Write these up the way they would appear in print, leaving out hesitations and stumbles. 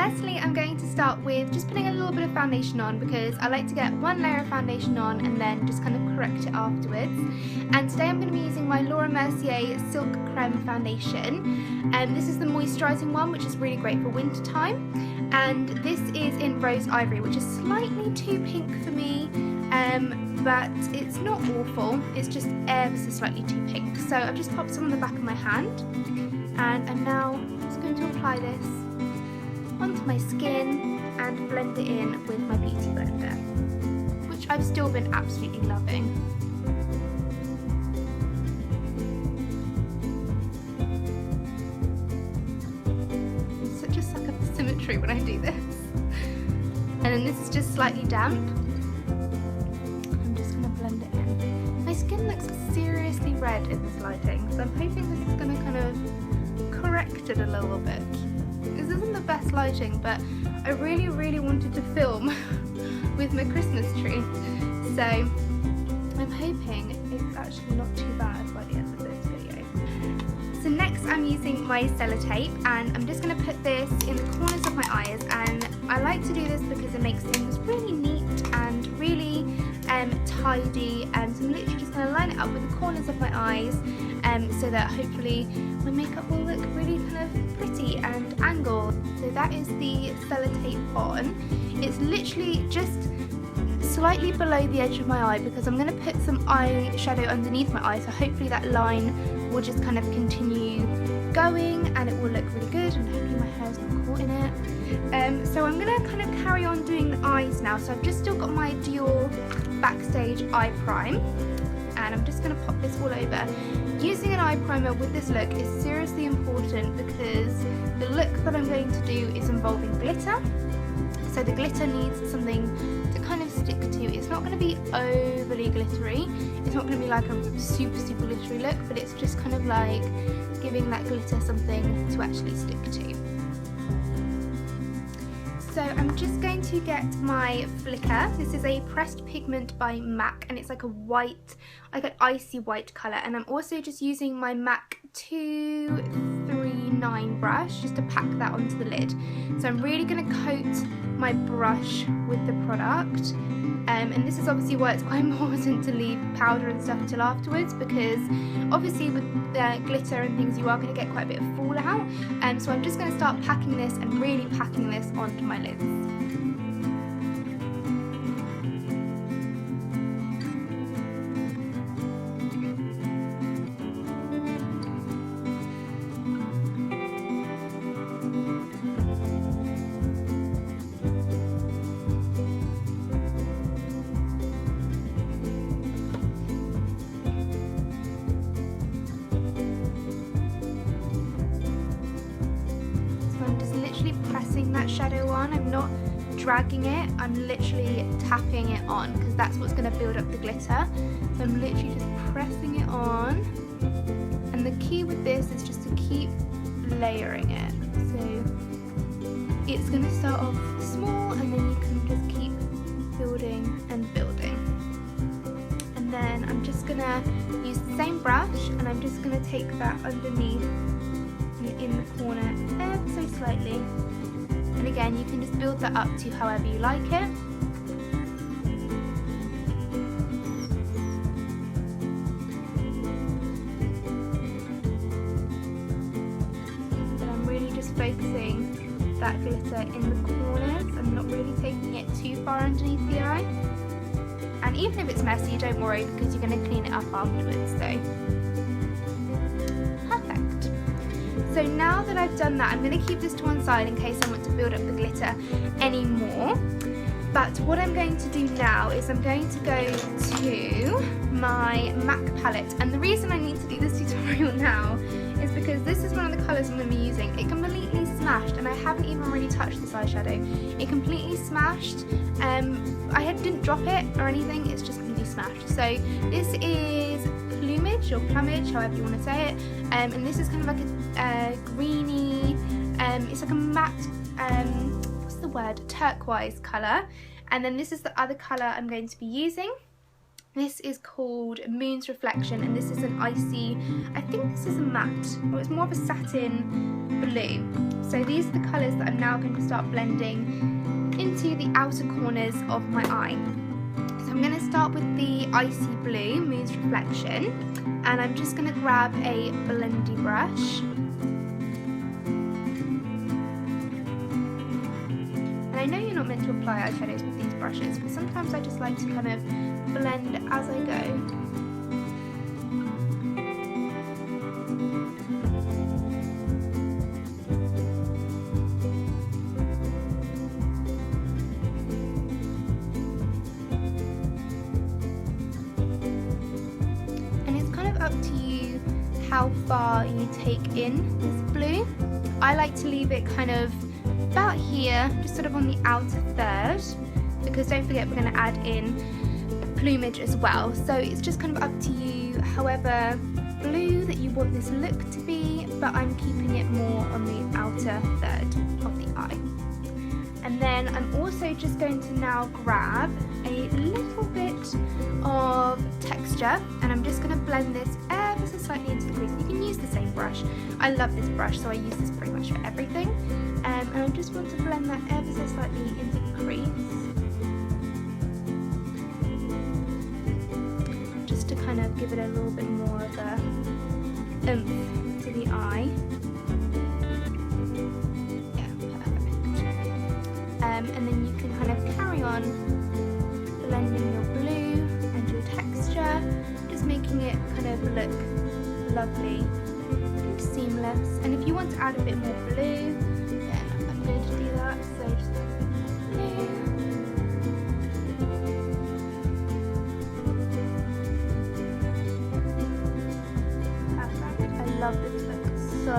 firstly I'm going to start with just putting a little bit of foundation on, because I like to get one layer of foundation on and then just kind of correct it afterwards. And today I'm going to be using my Laura Mercier Silk Creme foundation, and this is the moisturising one, which is really great for winter time. And this is in Rose Ivory, which is slightly too pink for me, but it's not awful, it's just ever so slightly too pink. So I've just popped some on the back of my hand, and I'm now just going to apply this onto my skin and blend it in with my beauty blender, which I've still been absolutely loving. It's such a sucker for symmetry when I do this. And then this is just slightly damp. I'm just going to blend it in. My skin looks seriously red in this lighting, so I'm hoping this is going to kind of correct it a little bit. This isn't the best lighting, but I really wanted to film with my Christmas tree, so I'm hoping it's actually not too bad by the end of this video. So next I'm using my sellotape, and I'm just going to put this in the corners of my eyes, and I like to do this because it makes things really neat and really tidy, and so I'm literally just going to line it up with the corners of my eyes, so that hopefully my makeup will look really kind of pretty and angled. So that is the sellotape on. It's literally just slightly below the edge of my eye because I'm going to put some eyeshadow underneath my eye, so hopefully that line will just kind of continue going and it will look really good, and hopefully my hair's not caught in it. So I'm going to kind of carry on doing the eyes now. So I've just still got my Dior Backstage Eye Prime, and I'm just going to pop this all over. Using an eye primer with this look is seriously important because the look that I'm going to do is involving glitter. So the glitter needs something to kind of stick to. It's not going to be overly glittery. It's not going to be like a super glittery look, but it's just kind of like giving that glitter something to actually stick to. So I'm just going to get my flicker. This is a pressed pigment by MAC, and it's like a white, like an icy white colour. And I'm also just using my MAC 239 brush just to pack that onto the lid. So I'm really going to coat my brush with the product. And this is obviously why it's quite important to leave powder and stuff until afterwards, because obviously with glitter and things you are going to get quite a bit of fallout. So I'm just going to start packing this and really packing this onto my lids. Pressing that shadow on. I'm not dragging it, I'm literally tapping it on because that's what's going to build up the glitter. So I'm literally just pressing it on, and the key with this is just to keep layering it. So it's going to start off small and then you can just keep building and building. And then I'm just going to use the same brush and I'm just going to take that underneath in the corner ever so slightly, and again you can just build that up to however you like it. But I'm really just focusing that glitter in the corners. I'm not really taking it too far underneath the eye, and even if it's messy, don't worry because you're going to clean it up afterwards. So now that I've done that, I'm going to keep this to one side in case I want to build up the glitter anymore. But what I'm going to do now is I'm going to go to my MAC palette. And the reason I need to do this tutorial now is because this is one of the colours I'm going to be using. It completely smashed, and I haven't even really touched this eyeshadow. It completely smashed. I didn't drop it or anything, it's just completely smashed. So this is Plumage or Plumage, however you want to say it, and this is kind of like a greeny, it's like a matte, what's the word, turquoise colour. And then this is the other colour I'm going to be using. This is called Moon's Reflection, and this is an icy, I think this is a matte, or it's more of a satin blue. So these are the colours that I'm now going to start blending into the outer corners of my eye. So I'm going to start with the icy blue, Moon's Reflection, and I'm just going to grab a blendy brush. And I know you're not meant to apply eyeshadows with these brushes, but sometimes I just like to kind of blend as I go. Up to you how far you take in this blue. I like to leave it kind of about here, just sort of on the outer third, because don't forget we're going to add in plumage as well. So it's just kind of up to you however blue that you want this look to be, but I'm keeping it more on the outer third of the eye. And then I'm also just going to now grab a little bit of texture, and I'm just going to blend this ever so slightly into the crease. You can use the same brush. I love this brush, so I use this pretty much for everything. And I just want to blend that ever so slightly into the crease, just to kind of give it a little bit more of a oomph to the eye. And then you can kind of carry on blending your blue and your texture, just making it kind of look lovely and seamless. And if you want to add a bit more blue, then I'm going to do that. So just add a bit more blue. Perfect. I love this look so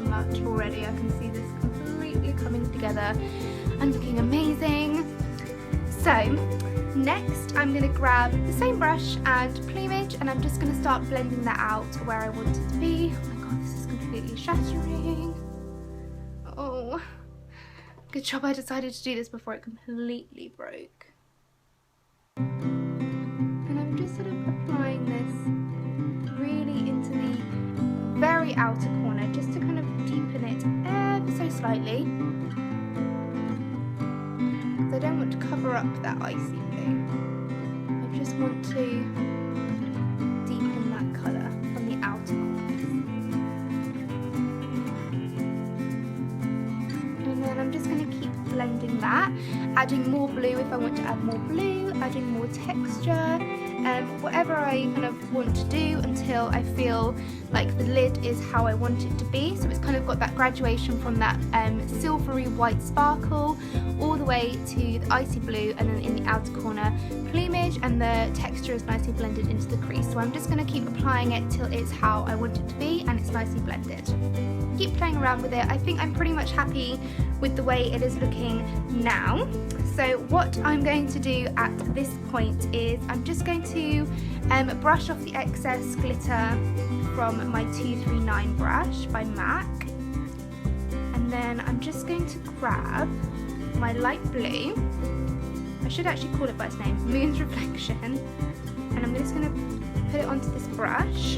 much already. I can see this completely coming together and looking amazing. So next I'm going to grab the same brush and plumage, and I'm just going to start blending that out to where I want it to be. Oh my god, this is completely shattering. Oh, good job I decided to do this before it completely broke. And I'm just sort of applying this really into the very outer corner, just to kind of deepen it ever so slightly. I don't want to cover up that icy blue. I just want to deepen that colour on the outer corners. And then I'm just going to keep blending that, adding more blue if I want to add more blue, adding more texture, whatever I kind of want to do until I feel like the lid is how I want it to be. So it's kind of got that graduation from that silvery white sparkle all the way to the icy blue, and then in the outer corner plumage, and the texture is nicely blended into the crease. So I'm just going to keep applying it till it's how I want it to be and it's nicely blended. Keep playing around with it. I think I'm pretty much happy with the way it is looking now. So what I'm going to do at this point is I'm just going to brush off the excess glitter from my 239 brush by MAC, and then I'm just going to grab my light blue, I should actually call it by its name, Moon's Reflection, and I'm just going to put it onto this brush,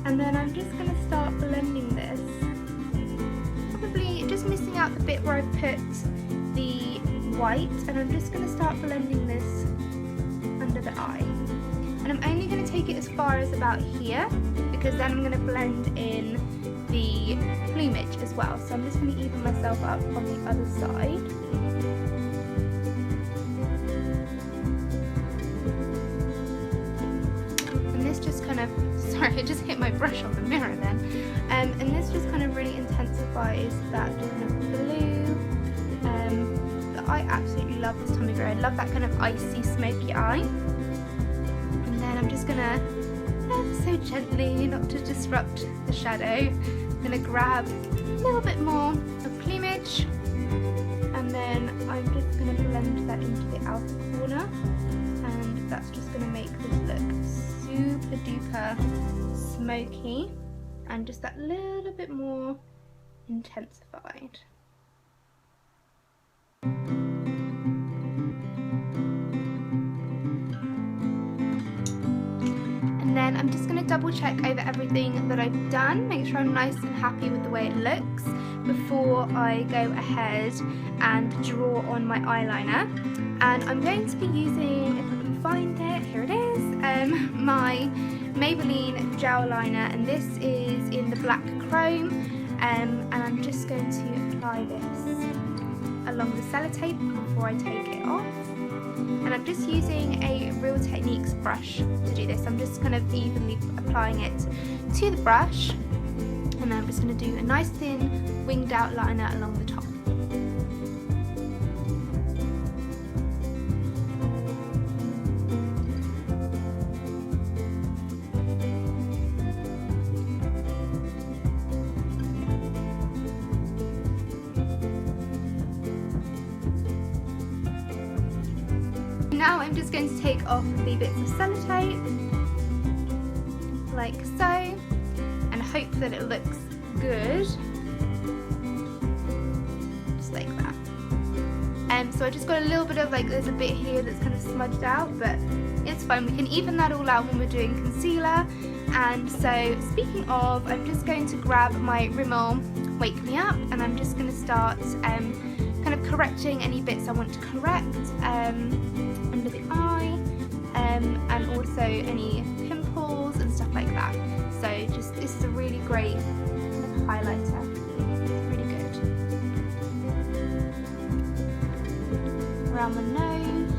and then I'm just going to start blending this, probably just missing out the bit where I put the white, and I'm just going to start blending this under the eye. And I'm only going to take it as far as about here, because then I'm going to blend in the plumage as well. So I'm just going to even myself up on the other side. And this just kind of, sorry, I just hit my brush on the mirror then. And this just kind of really intensifies that kind of blue. That I absolutely love this time of year. I love that kind of icy, smoky eye. I'm just gonna, ever so gently, not to disrupt the shadow, gonna grab a little bit more of plumage, and then I'm just gonna blend that into the outer corner, and that's just gonna make this look super duper smoky and just that little bit more intensified. And then I'm just going to double check over everything that I've done, make sure I'm nice and happy with the way it looks. before I go ahead and draw on my eyeliner. And I'm going to be using, if I can find it, here it is, my Maybelline gel liner, and this is in the black chrome, and I'm just going to apply this along the sellotape before I take it off. And I'm just using a Real Techniques brush to do this. I'm just kind of evenly applying it to the brush, and then I'm just going to do a nice thin winged outliner along the top. Now I'm just going to take off the bits of sellotape, like so, and hope that it looks good, just like that. So I just got a little bit of, like, there's a bit here that's kind of smudged out, but it's fine, we can even that all out when we're doing concealer. And so, speaking of, I'm just going to grab my Rimmel Wake Me Up, and I'm just going to start kind of correcting any bits I want to correct under the eye, and also any pimples and stuff like that. So just, this is a really great kind of highlighter. It's really good. Around the nose,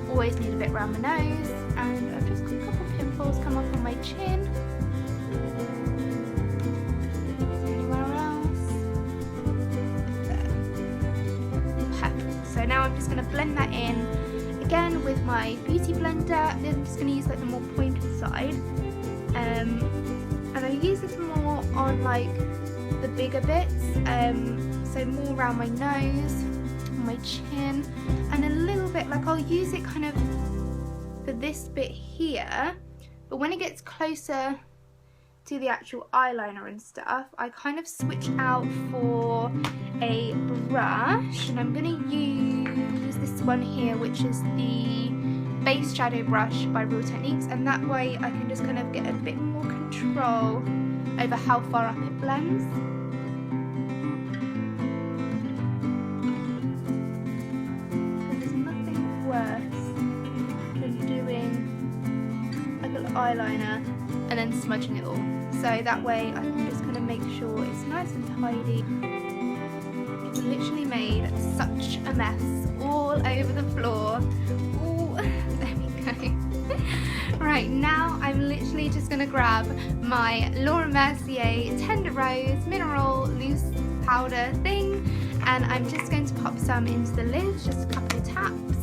always need a bit around the nose, and I've just got a couple of pimples come up on my chin. So now I'm just going to blend that in again with my beauty blender. Then I'm just going to use like the more pointed side, and I use this more on like the bigger bits, so more around my nose, on my chin, and a little bit, like I'll use it kind of for this bit here, but when it gets closer to the actual eyeliner and stuff, I kind of switch out for a brush, and I'm going to use this one here, which is the Base Shadow Brush by Real Techniques, and that way I can just kind of get a bit more control over how far up it blends. And there's nothing worse than doing a little eyeliner and then smudging it all. So that way I can just kind of make sure it's nice and tidy. It's literally made such a mess all over the floor. Ooh, there we go. Right, now I'm literally just going to grab my Laura Mercier Tender Rose Mineral Loose Powder thing, and I'm just going to pop some into the lid, just a couple of taps.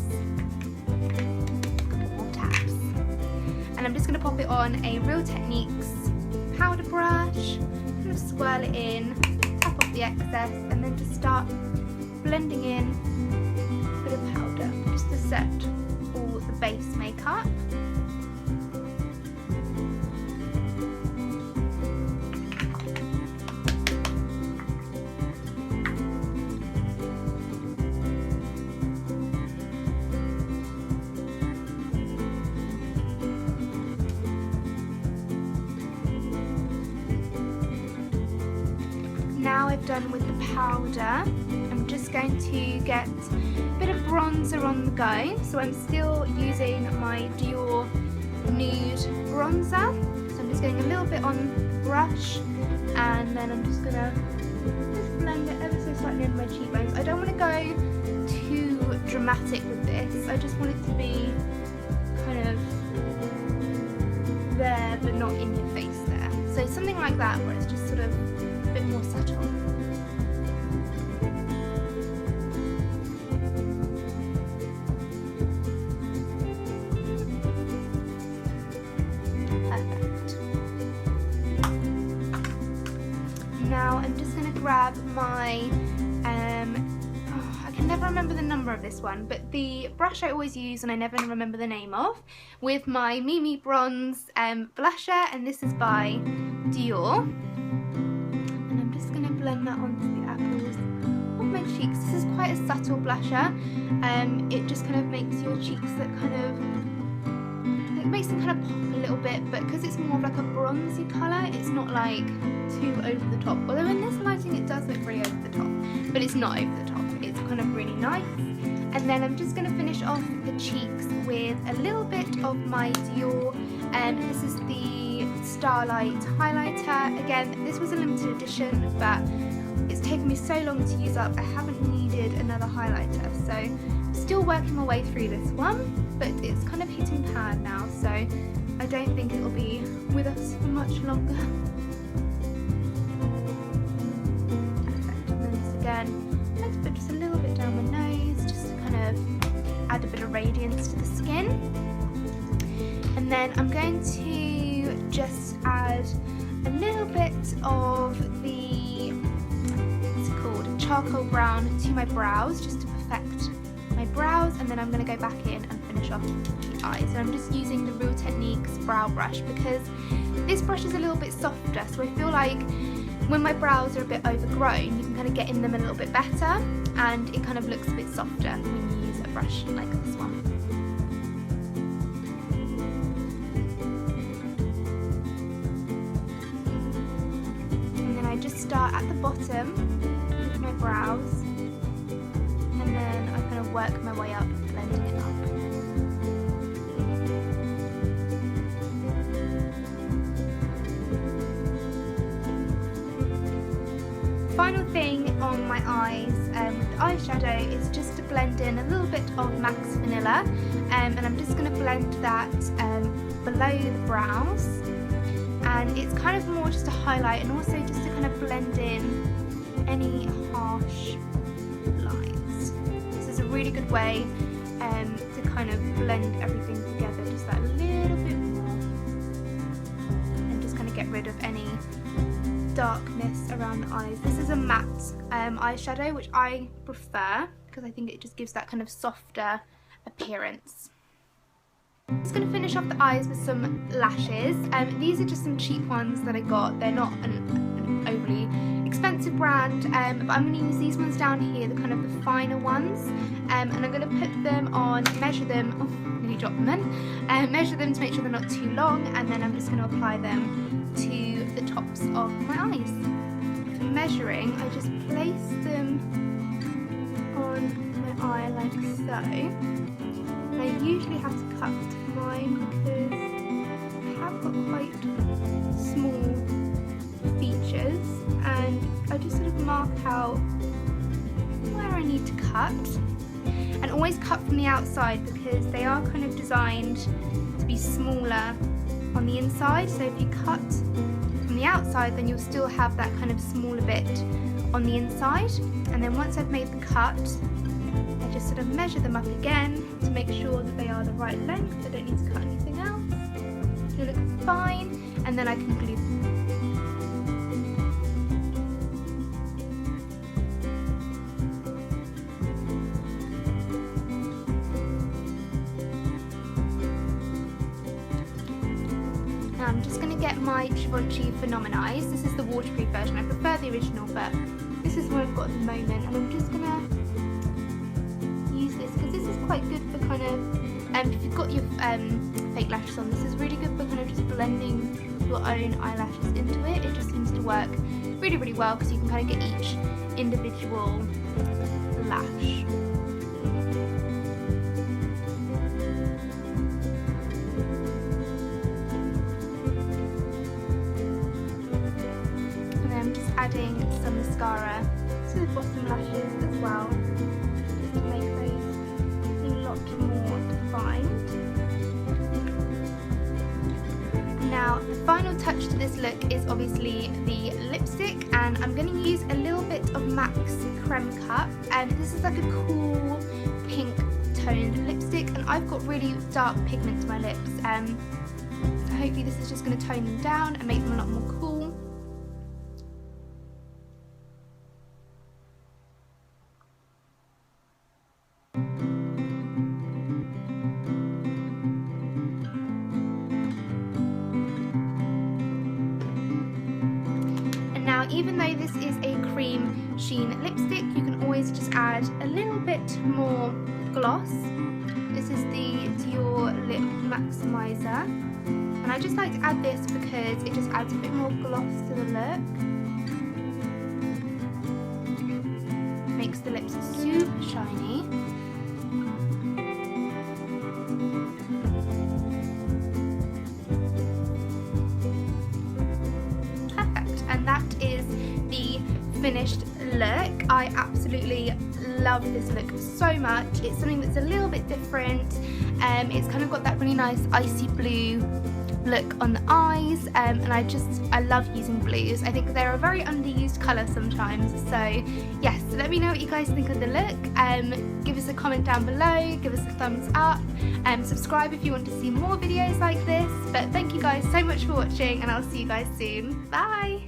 And I'm just going to pop it on a Real Techniques powder brush, kind of swirl it in, tap off the excess, and then just start blending in a bit of powder just to set all the base makeup. Now I've done with the powder, I'm just going to get a bit of bronzer on the go. So I'm still using my Dior Nude bronzer. So I'm just getting a little bit on the brush, and then I'm just gonna blend it ever so slightly under my cheekbones. I don't want to go too dramatic with this. I just want it to be kind of there but not in your face there. So something like that, where it's just sort of a bit more subtle. Perfect. Now I'm just going to grab my I can never remember the number of this one, but the brush I always use and I never remember the name of, with my Mimi Bronze blusher, and this is by Dior. And I'm just going to blend that onto the apples of my cheeks. This is quite a subtle blusher. It just kind of makes your cheeks look kind of, it makes them kind of pop a little bit, but because it's more of like a bronzy colour, it's not like too over the top. Although in this lighting it does look really over the top, but it's not over the top. It's kind of really nice. And then I'm just going to finish off the cheeks with a little bit of my Dior, and this is the Starlight highlighter. Again, this was a limited edition, but it's taken me so long to use up, I haven't needed another highlighter. So I'm still working my way through this one, but it's kind of hitting pan now, so I don't think it will be with us for much longer. Perfect. And then this again, let's put just a little bit down my nose, just to kind of add a bit of radiance to the skin. And then I'm going to just add a little bit of the, what's it called, charcoal brown to my brows, just to perfect my brows, and then I'm going to go back in and finish off the eyes. And I'm just using the Real Techniques brow brush because this brush is a little bit softer, so I feel like when my brows are a bit overgrown, you can kind of get in them a little bit better, and it kind of looks a bit softer when you use a brush like this one. And then I just start at the bottom with my brows, and then I kind of work my way up, blending it up. Final thing on my eyes with the eyeshadow is just to blend in a little bit of Max Vanilla, and I'm just going to blend that below the brows, and it's kind of more just to highlight and also just to kind of blend in any harsh lines. This is a really good way to kind of blend everything together just that little bit more, and just kind of get rid of any darkness around the eyes. This is a matte eyeshadow, which I prefer because I think it just gives that kind of softer appearance. I'm just going to finish off the eyes with some lashes. These are just some cheap ones that I got. They're not an overly expensive brand, but I'm going to use these ones down here, the kind of the finer ones, and I'm going to put them on, measure them, oh, nearly dropped them in, measure them to make sure they're not too long, and then I'm just going to apply them to the tops of my eyes. For measuring, I just place them on my eye like so. And I usually have to cut mine because I have got quite small features, and I just sort of mark out where I need to cut, and always cut from the outside because they are kind of designed to be smaller on the inside. So if you cut from the outside, then you'll still have that kind of smaller bit on the inside, and then once I've made the cut, I just sort of measure them up again to make sure that they are the right length. I don't need to cut anything else. They look fine, and then I can glue them. I'm just going to get my Givenchy Phenomenize. This is the waterproof version. I prefer the original, but this is what I've got at the moment, and I'm just going to use this because this is quite good for kind of, if you've got your fake lashes on, this is really good for kind of just blending your own eyelashes into it. It just seems to work really, really well because you can kind of get each individual lash. Adding some mascara to the bottom lashes as well, just to make those a lot more defined. Now, the final touch to this look is obviously the lipstick, and I'm going to use a little bit of MAC Creme Cut, and this is like a cool pink toned lipstick, and I've got really dark pigment to my lips, so hopefully this is just going to tone them down and make them a lot more cool. Now, even though this is a cream sheen lipstick, you can always just add a little bit more gloss. This is the Dior Lip Maximizer. And I just like to add this because it just adds a bit more gloss to the look. Makes the lips super shiny. Perfect, and that is the finished look. I absolutely love this look so much. It's something that's a little bit different. It's kind of got that really nice icy blue look on the eyes, and I love using blues. I think they're a very underused colour sometimes. So yes, let me know what you guys think of the look. Give us a comment down below, give us a thumbs up, subscribe if you want to see more videos like this. But thank you guys so much for watching, and I'll see you guys soon. Bye!